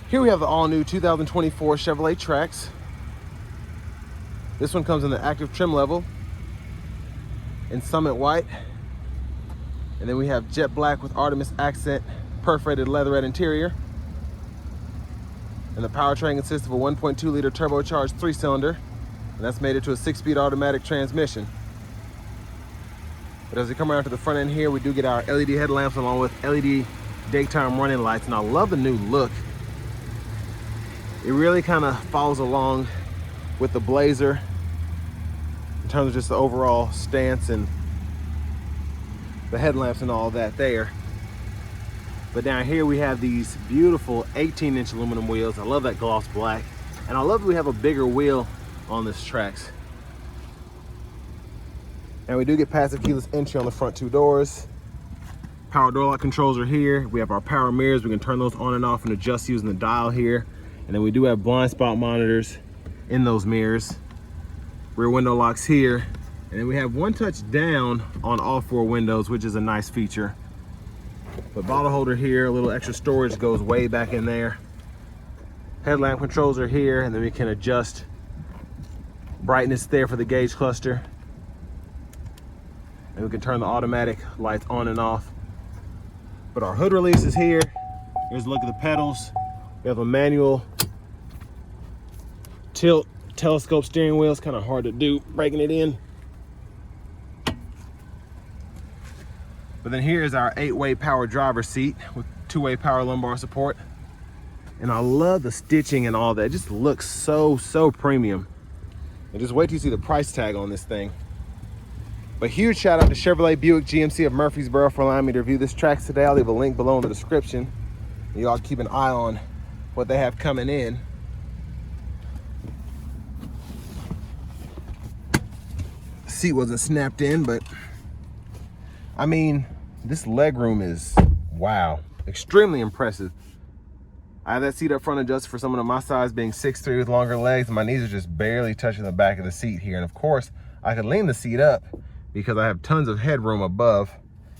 Here we have the all-new 2024 Chevrolet Trax. This one comes in the active trim level in Summit White. And then we have jet black with Artemis accent perforated leatherette interior. And the powertrain consists of a 1.2 liter turbocharged 3-cylinder, and that's made it to a 6-speed automatic transmission. But as we come around to the front end here, we do get our LED headlamps along with LED daytime running lights, and I love the new look. It really kind of follows along with the Blazer in terms of just the overall stance and the headlamps and all that there. But down here we have these beautiful 18-inch aluminum wheels. I love that gloss black, and I love that we have a bigger wheel on this Trax. And we do get passive keyless entry on the front 2 doors. Power door lock controls are here. We have our power mirrors. We can turn those on and off and adjust using the dial here. And then we do have blind spot monitors in those mirrors. Rear window locks here. And then we have one touch down on all 4 windows, which is a nice feature. But bottle holder here, a little extra storage goes way back in there. Headlamp controls are here, and then we can adjust brightness there for the gauge cluster. And we can turn the automatic lights on and off. But our hood release is here. Here's a look at the pedals. We have a manual tilt telescope steering wheel. It's kind of hard to do breaking it in. But then here's our 8-way power driver's seat with 2-way power lumbar support. And I love the stitching and all that. It just looks so premium. And just wait till you see the price tag on this thing. But huge shout out to Chevrolet Buick GMC of Murfreesboro for allowing me to review this Trax today. I'll leave a link below in the description. You all keep an eye on what they have coming in. The seat wasn't snapped in, but I mean, this legroom is, wow, extremely impressive. I have that seat up front adjusted for someone of my size, being 6'3" with longer legs. My knees are just barely touching the back of the seat here. And of course, I could lean the seat up because I have tons of headroom above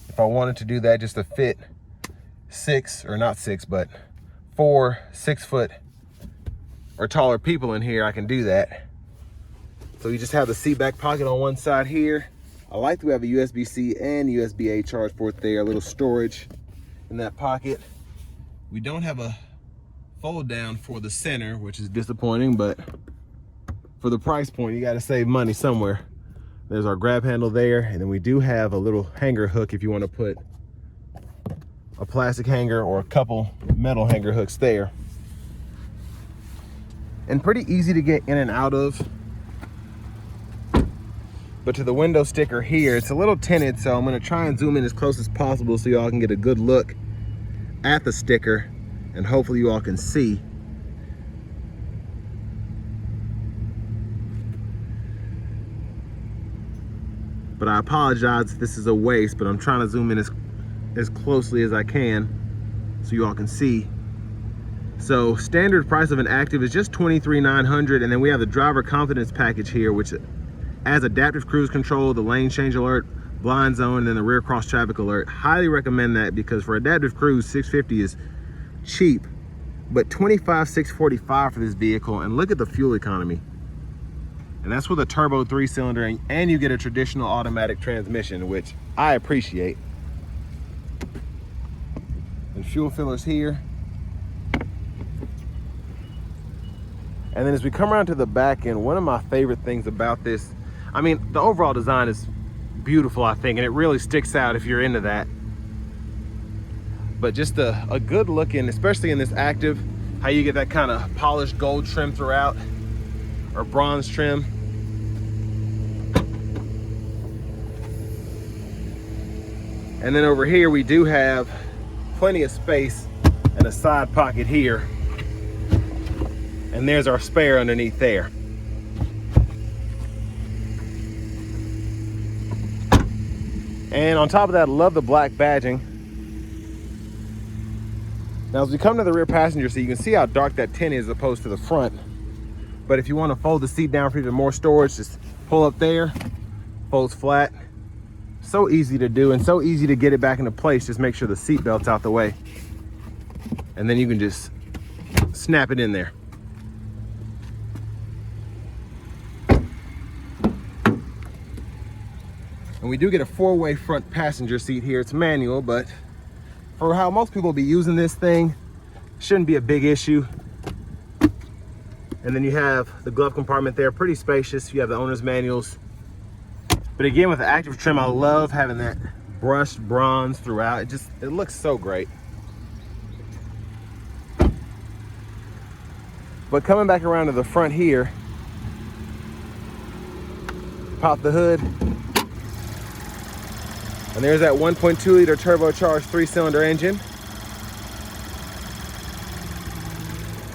if I wanted to do that, just to fit 4 6-foot or taller people in here. I can do that. So you just have the seat back pocket on one side here. I like that we have a USB-C and USB-A charge port there, a little storage in that pocket. We don't have a fold down for the center, which is disappointing, but for the price point, you got to save money somewhere. There's our grab handle there, and then we do have a little hanger hook if you want to put a plastic hanger or a couple metal hanger hooks there. And pretty easy to get in and out of. But to the window sticker here, it's a little tinted, so I'm going to try and zoom in as close as possible so y'all can get a good look at the sticker, and hopefully you all can see. But I apologize if this is a waste, but I'm trying to zoom in as closely as I can so you all can see. So standard price of an Active is just $23,900, and then we have the driver confidence package here, which adds adaptive cruise control, the lane change alert, blind zone, and then the rear cross traffic alert. Highly recommend that, because for adaptive cruise, $650 is cheap, but $25,645 for this vehicle. And look at the fuel economy. And that's with a turbo 3-cylinder, and you get a traditional automatic transmission, which I appreciate. And fuel fillers here. And then as we come around to the back end, one of my favorite things about this, I mean, the overall design is beautiful, I think, and it really sticks out if you're into that. But just a good looking, especially in this Active, how you get that kind of polished gold trim throughout, or bronze trim. And then over here we do have plenty of space and a side pocket here. And there's our spare underneath there. And on top of that, I love the black badging. Now as we come to the rear passenger seat, you can see how dark that tint is as opposed to the front. But if you want to fold the seat down for even more storage, just pull up there, folds flat. So easy to do and so easy to get it back into place. Just make sure the seat belt's out the way. And then you can just snap it in there. And we do get a 4-way front passenger seat here. It's manual, but for how most people will be using this thing, shouldn't be a big issue. And then you have the glove compartment there, pretty spacious. You have the owner's manuals. But again, with the active trim, I love having that brushed bronze throughout. It looks so great. But coming back around to the front here, pop the hood. And there's that 1.2 liter turbocharged 3-cylinder engine.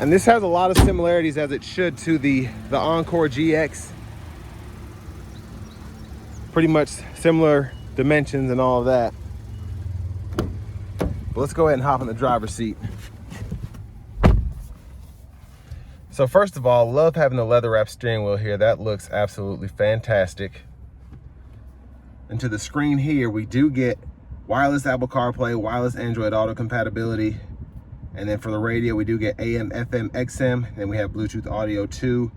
And this has a lot of similarities, as it should, to the Encore GX. Pretty much similar dimensions and all of that. But let's go ahead and hop in the driver's seat. So first of all, love having the leather wrap steering wheel here. That looks absolutely fantastic. And to the screen here, we do get wireless Apple CarPlay, wireless Android Auto compatibility. And then for the radio, we do get AM, FM, XM. Then we have Bluetooth audio too.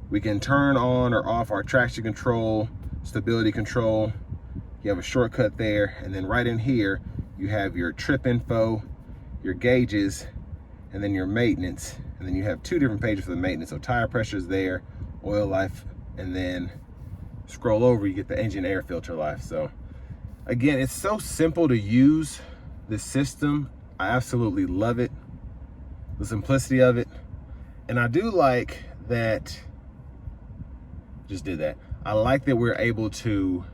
We can turn on or off our traction control, stability control. You have a shortcut there. And then right in here, you have your trip info, your gauges, and then your maintenance. And then you have 2 different pages for the maintenance. So tire pressure is there, oil life, and then scroll over, you get the engine air filter life. So again, it's so simple to use this system. I absolutely love it, the simplicity of it. And I do like that, I like that we're able to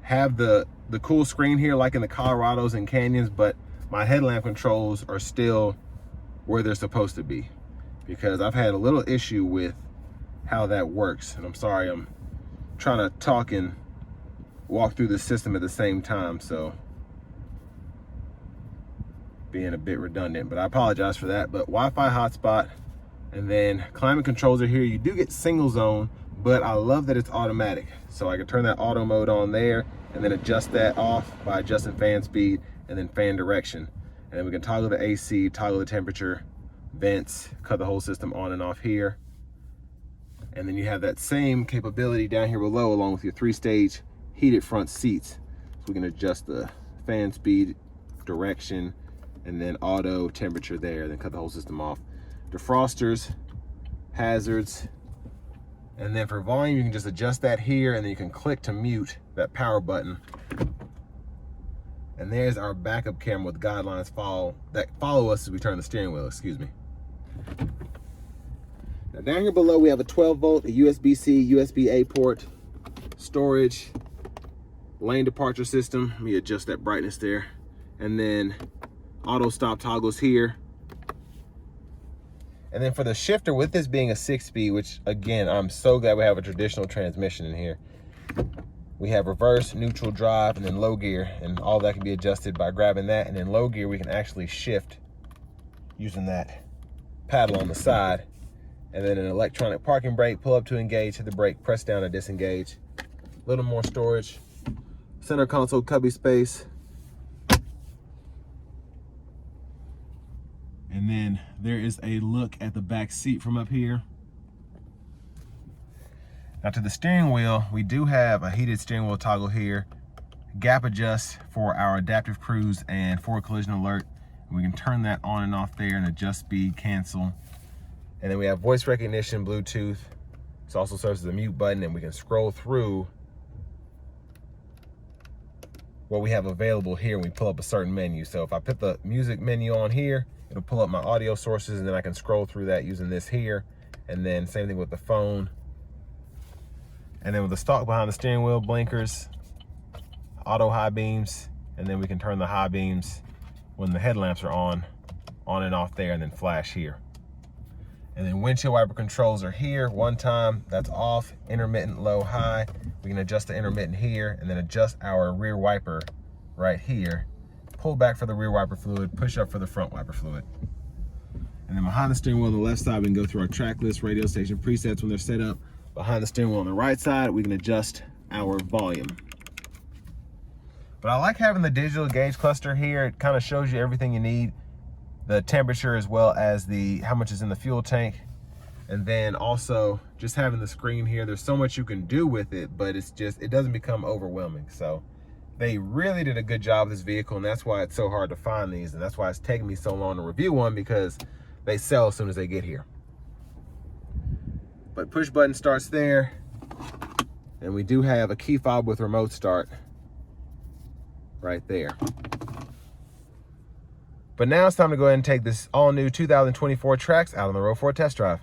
have the cool screen here like in the Colorados and Canyons, but my headlamp controls are still where they're supposed to be, because I've had a little issue with how that works. And I'm sorry, I'm trying to talk and walk through the system at the same time, so being a bit redundant, but I apologize for that. But Wi-Fi hotspot, and then climate controls are here. You do get single zone, but I love that it's automatic. So I can turn that auto mode on there and then adjust that off by adjusting fan speed and then fan direction. And then we can toggle the AC, toggle the temperature, vents, cut the whole system on and off here. And then you have that same capability down here below, along with your 3-stage heated front seats. So we can adjust the fan speed, direction, and then auto, temperature there, then cut the whole system off. Defrosters, hazards, and then for volume, you can just adjust that here, and then you can click to mute that power button. And there's our backup camera with guidelines that follow us as we turn the steering wheel, excuse me. Now down here below, we have a 12-volt, a USB-C, USB-A port, storage, lane departure system. Let me adjust that brightness there. And then auto stop toggles here. And then for the shifter, with this being a 6-speed, which again, I'm so glad we have a traditional transmission in here. We have reverse, neutral, drive, and then low gear, and all that can be adjusted by grabbing that. And then low gear, we can actually shift using that paddle on the side. And then an electronic parking brake, pull up to engage, hit the brake, press down to disengage. A little more storage. Center console cubby space. And then there is a look at the back seat from up here. Now to the steering wheel, we do have a heated steering wheel toggle here. Gap adjust for our adaptive cruise and forward collision alert. We can turn that on and off there and adjust speed, cancel. And then we have voice recognition, Bluetooth. This also serves as a mute button, and we can scroll through what we have available here when we pull up a certain menu. So if I put the music menu on here, it'll pull up my audio sources, and then I can scroll through that using this here. And then same thing with the phone. And then with the stalk behind the steering wheel, blinkers, auto high beams, and then we can turn the high beams when the headlamps are on and off there, and then flash here. And then windshield wiper controls are here. One time, that's off, intermittent, low, high. We can adjust the intermittent here, and then adjust our rear wiper right here. Pull back for the rear wiper fluid, push up for the front wiper fluid. And then behind the steering wheel on the left side, we can go through our track list, radio station presets when they're set up. Behind the steering wheel on the right side, we can adjust our volume. But I like having the digital gauge cluster here. It kind of shows you everything you need. the temperature as well as how much is in the fuel tank. And then also just having the screen here, there's so much you can do with it, but it doesn't become overwhelming. So they really did a good job with this vehicle, and that's why it's so hard to find these, and that's why it's taking me so long to review one, because they sell as soon as they get here. But push button starts there, and we do have a key fob with remote start right there. But now it's time to go ahead and take this all-new 2024 Trax out on the road for a test drive.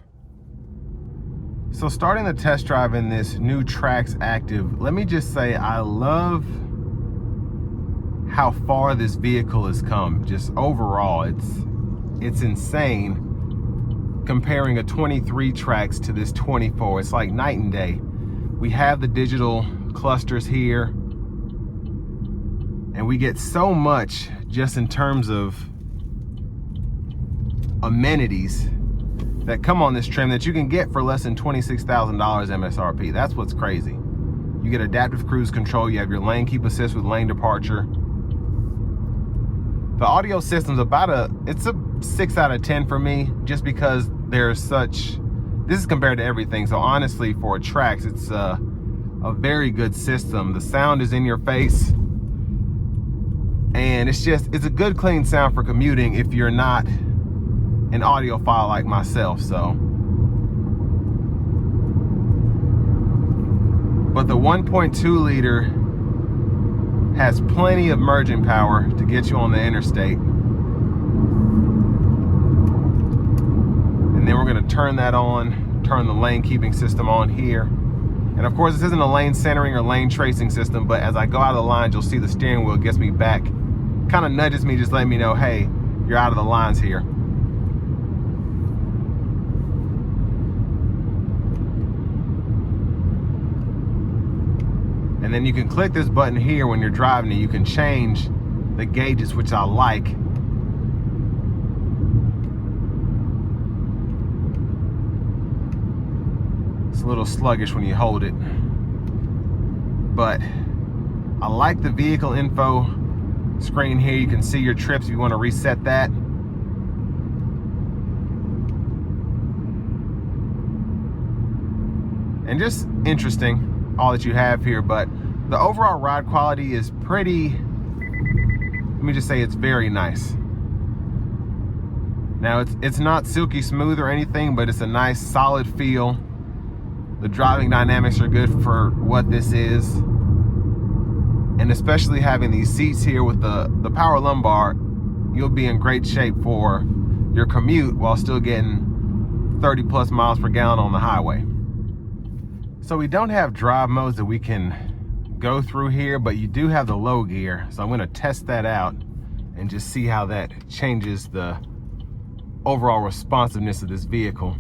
So starting the test drive in this new Trax Active, let me just say I love how far this vehicle has come. Just overall, it's insane comparing a 23 Trax to this 24. It's like night and day. We have the digital clusters here, and we get so much just in terms of amenities that come on this trim that you can get for less than $26,000 MSRP. That's what's crazy. You get adaptive cruise control, you have your lane keep assist with lane departure. The audio system's it's a 6 out of 10 for me, just because this is compared to everything. So honestly, for a Trax, it's a very good system. The sound is in your face, and it's a good clean sound for commuting if you're not an audiophile like myself. So, but the 1.2 liter has plenty of merging power to get you on the interstate. And then we're going to turn that on, turn the lane keeping system on here. And of course, this isn't a lane centering or lane tracing system, but as I go out of the lines, you'll see the steering wheel gets me back, kind of nudges me, just letting me know, hey, you're out of the lines here. And then you can click this button here when you're driving, and you can change the gauges, which I like. It's a little sluggish when you hold it, but I like the vehicle info screen here. You can see your trips if you want to reset that. And just interesting, all that you have here, but the overall ride quality is pretty, let me just say, it's very nice. Now it's not silky smooth or anything, but it's a nice solid feel. The driving dynamics are good for what this is, and especially having these seats here with the power lumbar, you'll be in great shape for your commute while still getting 30 plus miles per gallon on the highway. So we don't have drive modes that we can go through here, but you do have the low gear. So I'm going to test that out and just see how that changes the overall responsiveness of this vehicle.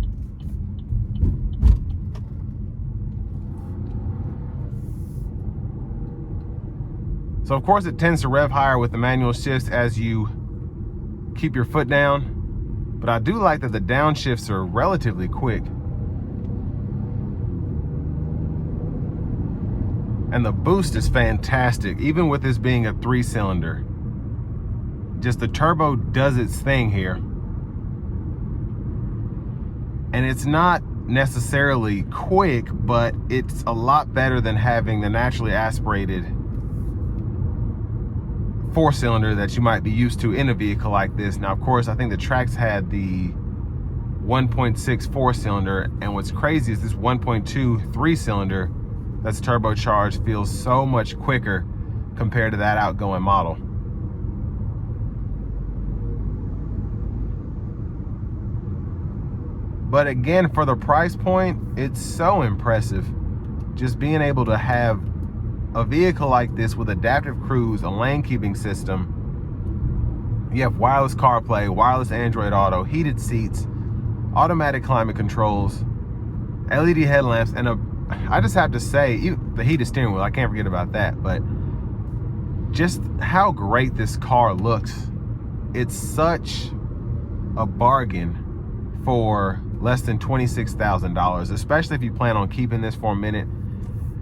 So of course it tends to rev higher with the manual shifts as you keep your foot down, but I do like that the downshifts are relatively quick. And the boost is fantastic, even with this being a 3-cylinder. Just the turbo does its thing here. And it's not necessarily quick, but it's a lot better than having the naturally aspirated 4-cylinder that you might be used to in a vehicle like this. Now, of course, I think the Trax had the 1.6 4-cylinder, and what's crazy is this 1.2 3-cylinder that's turbocharged feels so much quicker compared to that outgoing model. But again, for the price point, it's so impressive. Just being able to have a vehicle like this with adaptive cruise, a lane keeping system. You have wireless CarPlay, wireless Android Auto, heated seats, automatic climate controls, LED headlamps, and I just have to say, the heated steering wheel, I can't forget about that, but just how great this car looks. It's such a bargain for less than $26,000, especially if you plan on keeping this for a minute.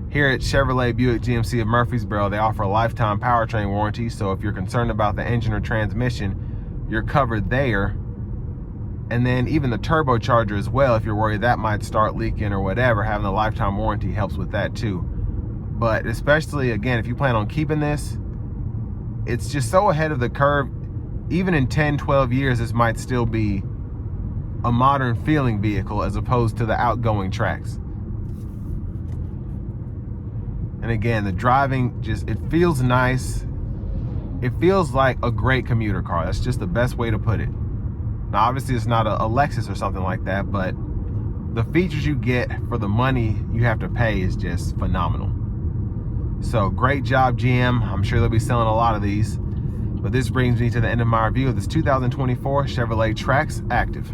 Here at Chevrolet Buick GMC of Murfreesboro, they offer a lifetime powertrain warranty, so if you're concerned about the engine or transmission, you're covered there. And then even the turbocharger as well, if you're worried that might start leaking or whatever, having a lifetime warranty helps with that too. But especially, again, if you plan on keeping this, it's just so ahead of the curve. Even in 10, 12 years, this might still be a modern feeling vehicle as opposed to the outgoing Trax. And again, the driving, it feels nice. It feels like a great commuter car. That's just the best way to put it. Now, obviously, it's not a Lexus or something like that, but the features you get for the money you have to pay is just phenomenal. So great job, GM. I'm sure they'll be selling a lot of these. But this brings me to the end of my review of this 2024 Chevrolet Trax Active.